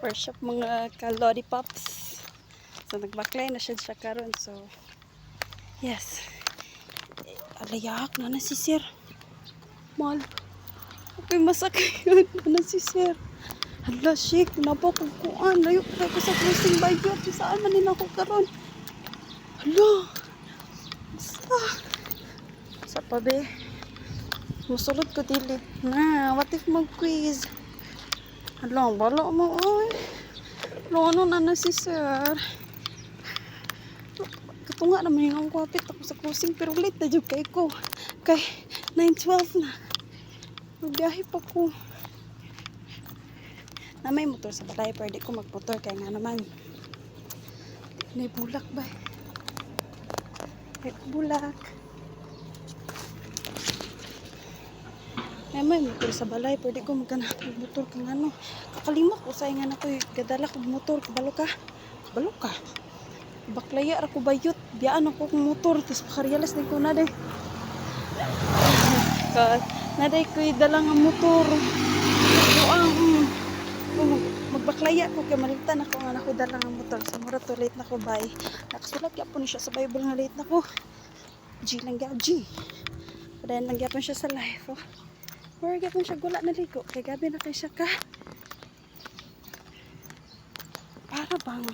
workshop mga ka-lollipops. So nagbaklay na siya karon. So yes. Alayak na si sir. Mal. Okay, masakit na si sir. Hala, shik, napakagkuan. Layo tayo ko sa closing bayot. Saan man nila ako karon? Hala. Basta. Sa pabe. Musulod ko dili. What if mag-quiz? Hala, bala mo. Ay. Ano na si sir? Katunga naman yung kwapit ako sa closing. Pero late na dyan kay ko. Kay 9:12 na. Magbiyahe pa ko. Na may motor sa balay, pwede ko magmotor kaya nga naman may bulak ba? May bulak. May motor sa balay, pwede ko magmotor kang ano. Kakalimot ko sayangan ako gadala ko motor. Kabalo ka. Baklaya ako bayot. Biyaan ako kong motor. Tapos makarealas din ko na day. Naday ko dalang ang motor. Magbaklaya ko kay malitan ako nga ako dalang ang motor. Sa mura to late na ko bye. Nakasulat yapon siya sa Bible nga late na ko. G lang gyud G. Padayon lang yapon siya sa life. Oh. Or gyapon siya gula na ligo. Kay gabi na kay siya ka. Para bang